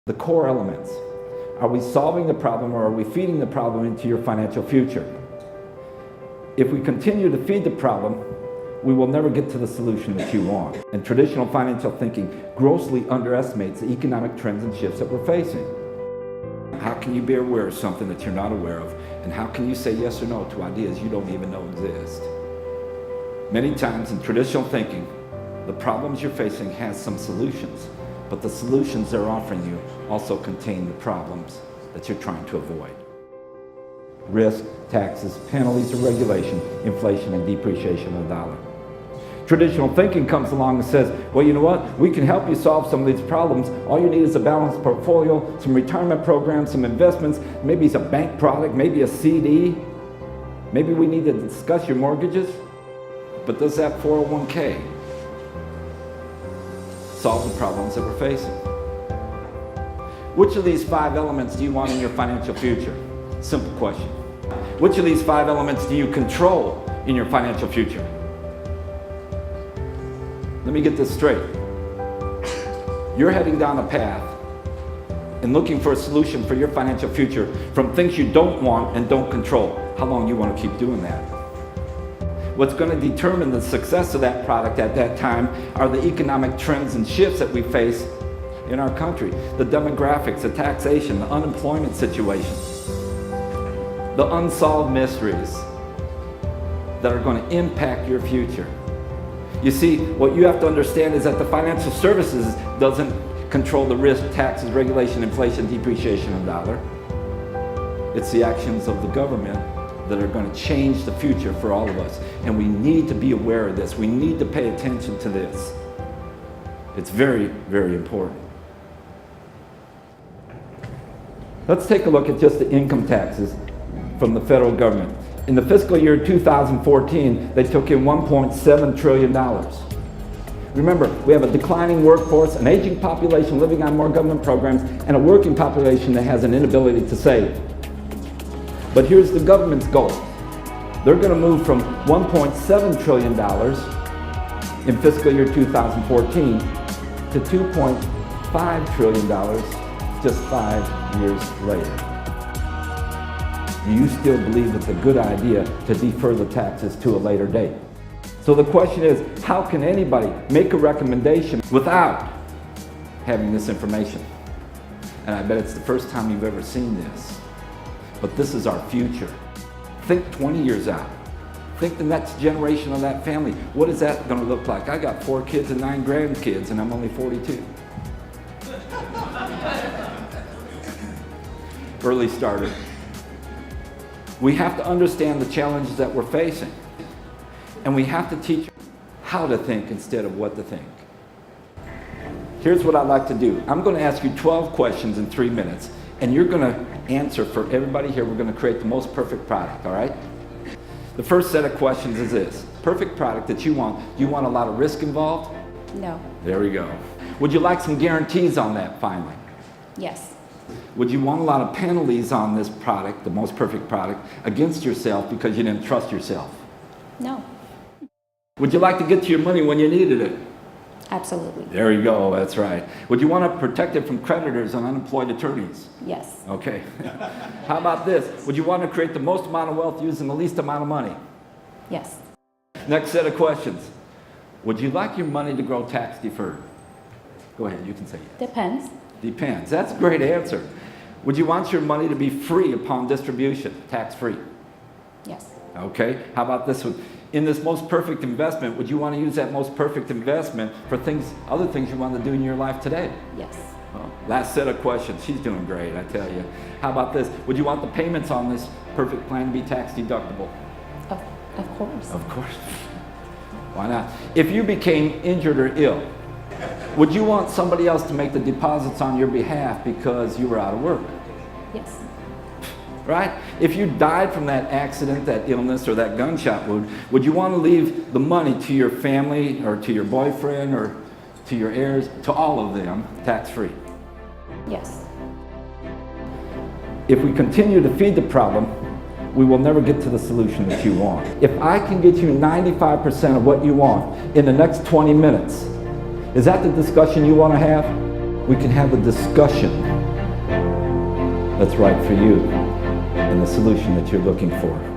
The core elements. Are we solving the problem, or are we feeding the problem into your financial future? If we continue to feed the problem, we will never get to the solution that you want. And traditional financial thinking grossly underestimates the economic trends and shifts that we're facing. How can you be aware of something that you're not aware of? And how can you say yes or no to ideas you don't even know exist? Many times in traditional thinking, the problems you're facing has some solutions, but the solutions they're offering you also contain the problems that you're trying to avoid. Risk, taxes, penalties or regulation, inflation and depreciation of the dollar. Traditional thinking comes along and says, well, you know what? We can help you solve some of these problems. All you need is a balanced portfolio, some retirement programs, some investments, maybe it's a bank product, maybe a CD. Maybe we need to discuss your mortgages. But does that 401k solve the problems that we're facing? Which of these 5 elements do you want in your financial future? Simple question. Which of these 5 elements do you control in your financial future? Let me get this straight. You're heading down a path and looking for a solution for your financial future from things you don't want and don't control. How long you want to keep doing that? What's going to determine the success of that product at that time are the economic trends and shifts that we face in our country. The demographics, the taxation, the unemployment situation, the unsolved mysteries that are going to impact your future. You see, what you have to understand is that the financial services doesn't control the risk, taxes, regulation, inflation, depreciation of the dollar. It's the actions of the government that are going to change the future for all of us. And we need to be aware of this. We need to pay attention to this. It's very, very important. Let's take a look at just the income taxes from the federal government. In the fiscal year 2014, they took in $1.7 trillion. Remember, we have a declining workforce, an aging population living on more government programs, and a working population that has an inability to save. But here's the government's goal. They're going to move from $1.7 trillion in fiscal year 2014 to $2.5 trillion just 5 years later. Do you still believe it's a good idea to defer the taxes to a later date? So the question is, how can anybody make a recommendation without having this information? And I bet it's the first time you've ever seen this. But this is our future. Think 20 years out. Think the next generation of that family. What is that going to look like? I got 4 kids and 9 grandkids, and I'm only 42. Early starter. We have to understand the challenges that we're facing. And we have to teach how to think instead of what to think. Here's what I'd like to do. I'm going to ask you 12 questions in 3 minutes. And you're going to answer for everybody here. We're going to create the most perfect product, all right? The first set of questions is this. Perfect product that you want. Do you want a lot of risk involved? No. There we go. Would you like some guarantees on that finally? Yes. Would you want a lot of penalties on this product, the most perfect product, against yourself because you didn't trust yourself? No. Would you like to get to your money when you needed it? Absolutely. There you go, that's right. Would you want to protect it from creditors and unemployed attorneys? Yes. Okay. How about this? Would you want to create the most amount of wealth using the least amount of money? Yes. Next set of questions. Would you like your money to grow tax deferred? Go ahead, you can say yes. Depends. Depends. That's a great answer. Would you want your money to be free upon distribution, tax-free? Yes. Okay. How about this one? In this most perfect investment, would you want to use that most perfect investment for other things you want to do in your life today? Yes. Well, last set of questions. She's doing great, I tell you. How about this? Would you want the payments on this perfect plan to be tax deductible? Of course. Of course. Why not? If you became injured or ill, would you want somebody else to make the deposits on your behalf because you were out of work? Yes. Right? If you died from that accident, that illness, or that gunshot wound, would you want to leave the money to your family or to your boyfriend or to your heirs, to all of them, tax-free? Yes. If we continue to feed the problem, we will never get to the solution that you want. If I can get you 95% of what you want in the next 20 minutes, is that the discussion you want to have? We can have a discussion that's right for you and the solution that you're looking for.